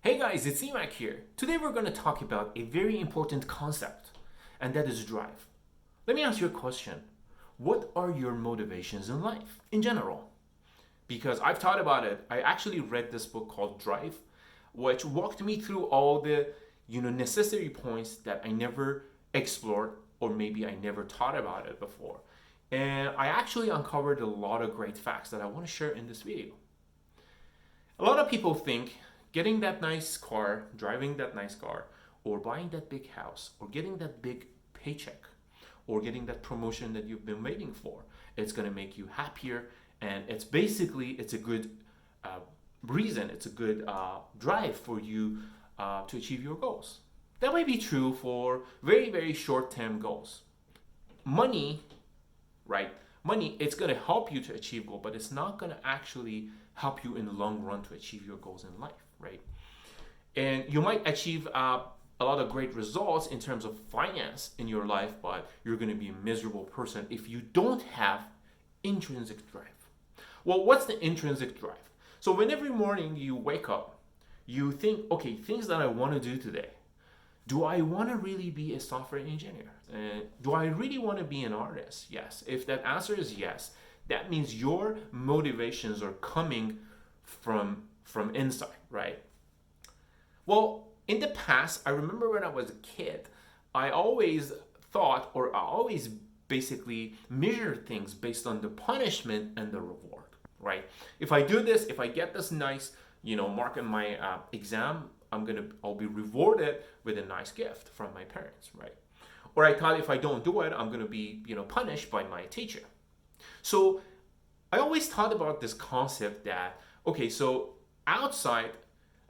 Hey guys, it's Emac here. Today we're going to talk about a very important concept, and that is drive. Let me ask you a question. What are your motivations in life, in general? Because I've thought about it. I actually read this book called Drive, which walked me through all the necessary points that I never explored, or maybe I never thought about it before. And I actually uncovered a lot of great facts that I want to share in this video. A lot of people think getting that nice car, driving that nice car, or buying that big house, or getting that big paycheck, or getting that promotion that you've been waiting for, it's going to make you happier, and it's a good reason, it's a good drive for you to achieve your goals. That might be true for very, very short-term goals. Money, right? Money, it's going to help you to achieve goals, but it's not going to actually help you in the long run to achieve your goals in life, right? And you might achieve a lot of great results in terms of finance in your life, but you're going to be a miserable person if you don't have intrinsic drive. Well, what's the intrinsic drive? So when every morning you wake up, you think, okay, things that I want to do today. Do I want to really be a software engineer? Do I really want to be an artist? Yes. If that answer is yes, that means your motivations are coming from inside, right? Well, in the past, I remember when I was a kid, I always thought, or I always basically measured things based on the punishment and the reward, right? If I do this, if I get this nice, mark in my exam, I'll be rewarded with a nice gift from my parents, right? Or I thought if I don't do it, I'm gonna be, punished by my teacher. So I always thought about this concept that, okay, so outside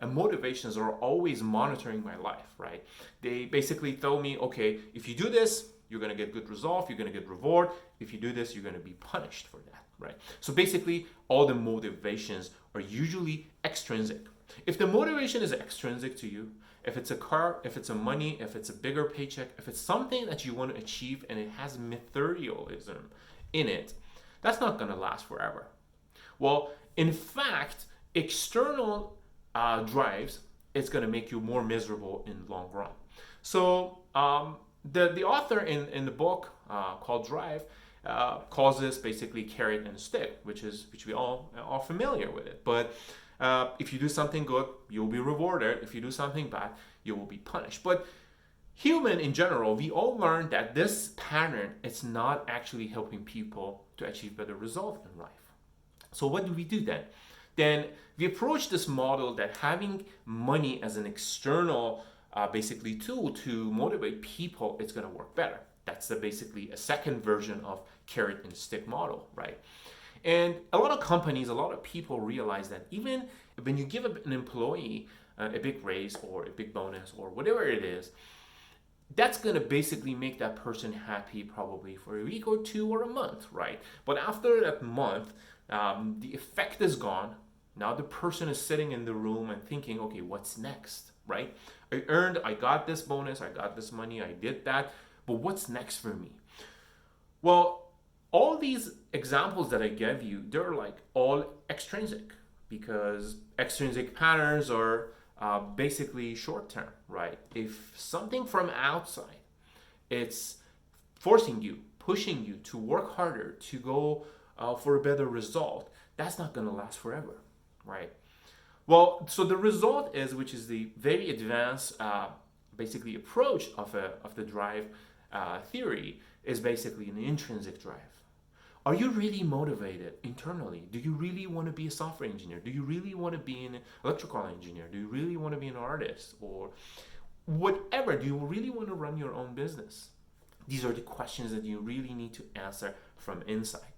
motivations are always monitoring my life, right? They basically tell me, okay, if you do this, you're gonna get good result, you're gonna get reward. If you do this, you're gonna be punished for that, right? So basically, all the motivations are usually extrinsic. If the motivation is extrinsic to you, if it's a car, if it's a money, if it's a bigger paycheck, if it's something that you want to achieve and it has materialism in it, that's not going to last forever. Well, in fact, external drives, it's going to make you more miserable in the long run. So the author in the book called Drive calls this basically carrot and stick, which we all are familiar with it. But if you do something good, you'll be rewarded. If you do something bad, you will be punished. But human in general, we all learned that this pattern is not actually helping people to achieve better results in life. So what do we do then? Then we approach this model that having money as an external basically tool to motivate people, it's going to work better. That's basically a second version of carrot and stick model, right? And a lot of companies, a lot of people realize that even when you give an employee a big raise or a big bonus or whatever it is, that's going to basically make that person happy probably for a week or two or a month, right? But after that month, the effect is gone. Now the person is sitting in the room and thinking, okay, what's next, right? I got this bonus, I got this money, I did that, but what's next for me? Well, all these examples that I gave you, they're like all extrinsic because extrinsic patterns are basically short term, right? If something from outside, it's forcing you, pushing you to work harder, to go for a better result, that's not going to last forever, right? Well, so the result is, which is the very advanced basically approach of the drive theory, is basically an intrinsic drive. Are you really motivated internally? Do you really want to be a software engineer? Do you really want to be an electrical engineer? Do you really want to be an artist or whatever? Do you really want to run your own business? These are the questions that you really need to answer from inside.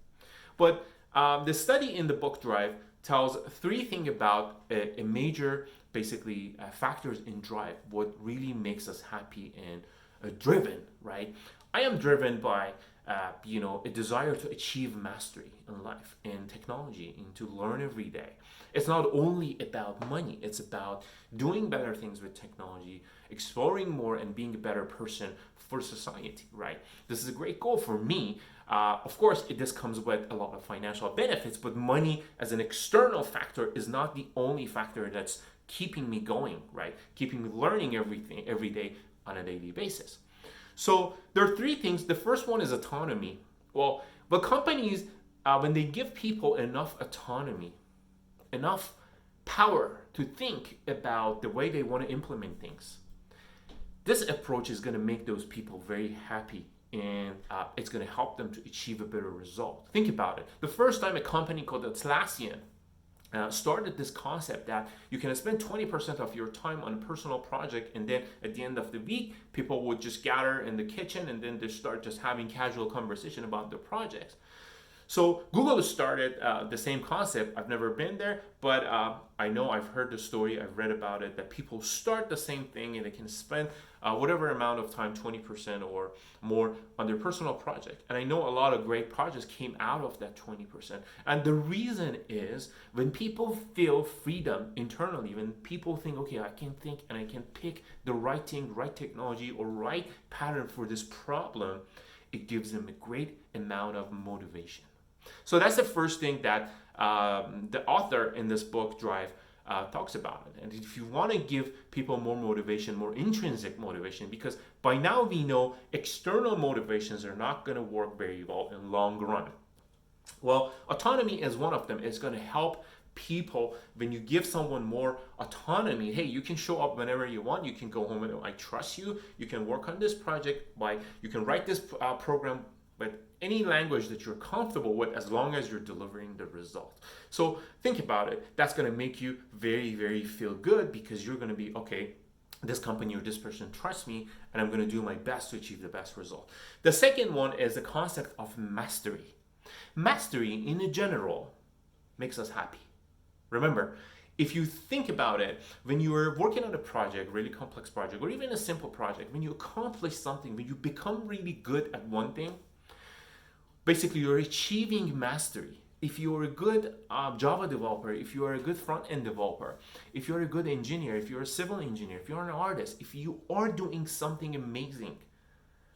But the study in the book Drive tells three things about a major basically factors in drive, what really makes us happy and driven, right? I am driven by a desire to achieve mastery in life, in technology, and to learn every day. It's not only about money, it's about doing better things with technology, exploring more, and being a better person for society, right? This is a great goal for me. Of course, this comes with a lot of financial benefits, but money as an external factor is not the only factor that's keeping me going, right? Keeping me learning everything every day on a daily basis. So there are three things. The first one is autonomy. Well, but companies, when they give people enough autonomy, enough power to think about the way they want to implement things, this approach is going to make those people very happy, and it's going to help them to achieve a better result. Think about it. The first time a company called Atlassian started this concept that you can spend 20% of your time on a personal project, and then at the end of the week, people would just gather in the kitchen and then they start just having casual conversation about their projects. So Google started the same concept. I've never been there, but I know I've heard the story, I've read about it, that people start the same thing and they can spend whatever amount of time, 20% or more, on their personal project. And I know a lot of great projects came out of that 20%. And the reason is when people feel freedom internally, when people think, okay, I can think and I can pick the right thing, right technology, or right pattern for this problem, it gives them a great amount of motivation. So that's the first thing that the author in this book, Drive, talks about it. And if you want to give people more motivation, more intrinsic motivation, because by now we know external motivations are not going to work very well in long run. Well, autonomy is one of them. It's going to help people when you give someone more autonomy. Hey, you can show up whenever you want. You can go home and I trust you. You can work on this project you can write this program with any language that you're comfortable with, as long as you're delivering the result. So think about it. That's going to make you very, very feel good, because you're going to be, okay, this company or this person trusts me, and I'm going to do my best to achieve the best result. The second one is the concept of mastery. Mastery in general makes us happy. Remember, if you think about it, when you are working on a project, really complex project, or even a simple project, when you accomplish something, when you become really good at one thing, basically you're achieving mastery. If you're a good Java developer, if you are a good front-end developer, if you're a good engineer, if you're a civil engineer, if you're an artist, if you are doing something amazing,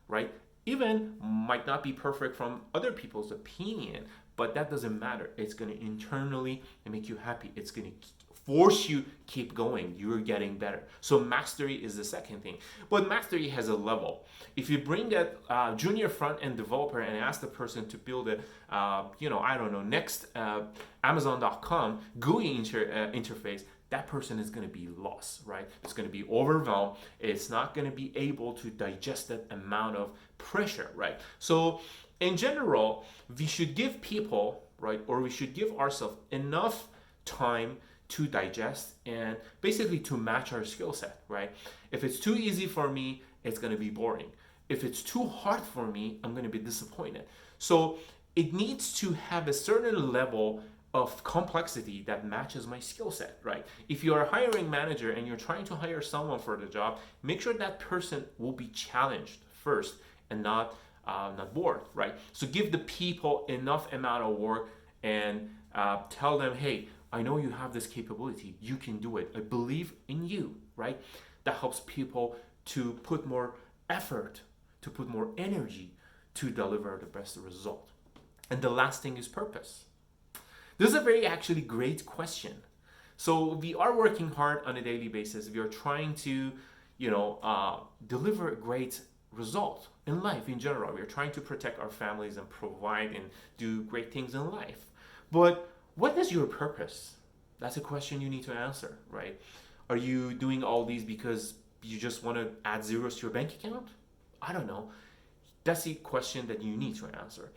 right? Even might not be perfect from other people's opinion, but that doesn't matter. It's going to internally make you happy. It's going to force you keep going. You're getting better. So mastery is the second thing. But mastery has a level. If you bring that junior front-end developer and ask the person to build a, next Amazon.com GUI interface, that person is going to be lost, right? It's going to be overwhelmed. It's not going to be able to digest that amount of pressure, right? So in general, we should give people, right, or we should give ourselves enough time to digest and basically to match our skill set, right? If it's too easy for me, it's going to be boring. If it's too hard for me, I'm going to be disappointed. So it needs to have a certain level of complexity that matches my skill set, right? If you're a hiring manager and you're trying to hire someone for the job, make sure that person will be challenged first and not bored, right? So give the people enough amount of work and tell them, hey, I know you have this capability. You can do it. I believe in you, right? That helps people to put more effort, to put more energy to deliver the best result. And the last thing is purpose. This is a very actually great question. So we are working hard on a daily basis. We are trying to, deliver a great result in life in general. We are trying to protect our families and provide and do great things in life. But what is your purpose? That's a question you need to answer, right? Are you doing all these because you just want to add zeros to your bank account? I don't know. That's the question that you need to answer.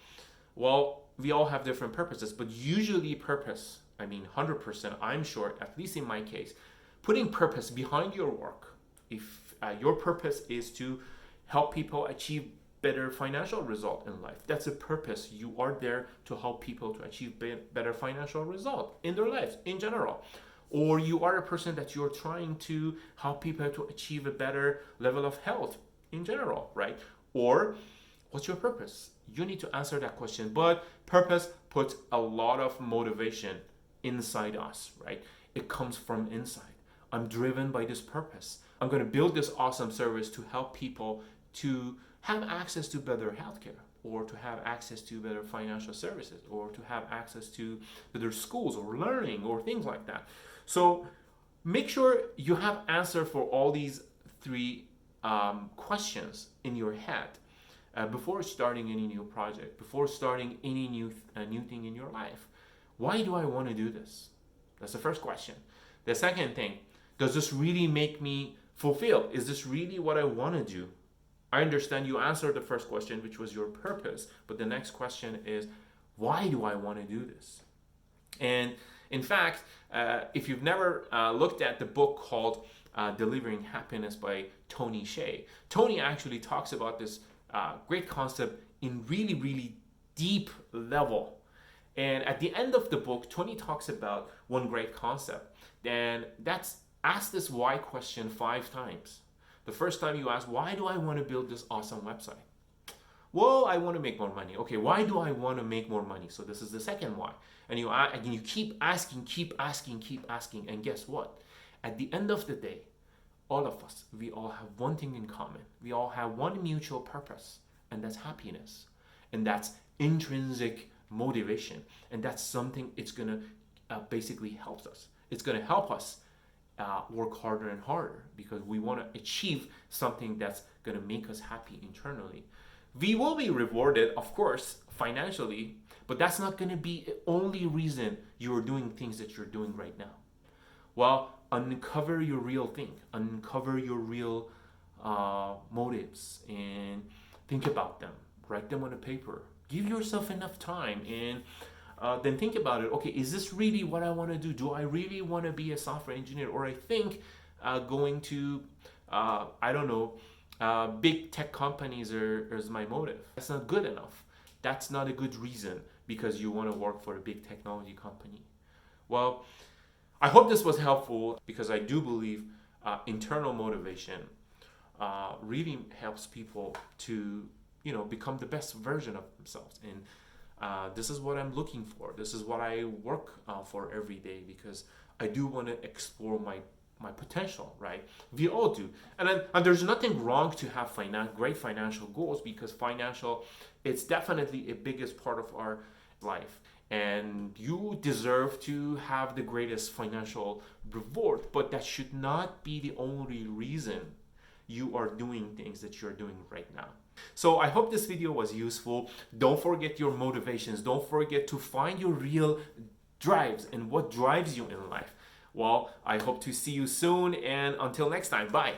Well, we all have different purposes, but usually purpose, 100%, I'm sure, at least in my case, putting purpose behind your work. If your purpose is to help people achieve better financial result in life, that's a purpose. You are there to help people to achieve better financial result in their lives in general. Or you are a person that you're trying to help people to achieve a better level of health in general, right? Or what's your purpose? You need to answer that question. But purpose puts a lot of motivation inside us, right? It comes from inside. I'm driven by this purpose. I'm going to build this awesome service to help people to have access to better healthcare, or to have access to better financial services, or to have access to better schools or learning or things like that. So Make sure you have answer for all these three questions in your head before starting any new project, before starting any new thing in your life. Why do I want to do this? That's the first question. The second thing, does this really make me fulfilled? Is this really what I want to do? I understand you answered the first question, which was your purpose, but the next question is, why do I want to do this? And in fact, if you've never looked at the book called Delivering Happiness by Tony Hsieh, Tony actually talks about this great concept in really, really deep level. And at the end of the book, Tony talks about one great concept, and that's ask this why question 5 times. The first time you ask, why do I want to build this awesome website? Well, I want to make more money. Okay, why do I want to make more money? So this is the second why. And you keep asking, and guess what? At the end of the day, all of us, we all have one thing in common. We all have one mutual purpose, and that's happiness. And that's intrinsic motivation. And that's something it's going to basically help us. It's going to help us work harder and harder because we want to achieve something that's going to make us happy internally. We will be rewarded, of course, financially, but that's not going to be the only reason you're doing things that you're doing right now. Well, uncover your real thing, uncover your real motives, and think about them. Write them on a paper. Give yourself enough time, and then think about it. Okay, is this really what I want to do? Do I really want to be a software engineer? Or I think going to, big tech companies is my motive. That's not good enough. That's not a good reason because you want to work for a big technology company. Well, I hope this was helpful because I do believe internal motivation really helps people to, become the best version of themselves. And this is what I'm looking for. This is what I work for every day because I do want to explore my potential, right? We all do. And there's nothing wrong to have great financial goals because it's definitely a biggest part of our life. And you deserve to have the greatest financial reward, but that should not be the only reason you are doing things that you're doing right now. So I hope this video was useful. Don't forget your motivations. Don't forget to find your real drives and what drives you in life. Well, I hope to see you soon, and until next time, bye.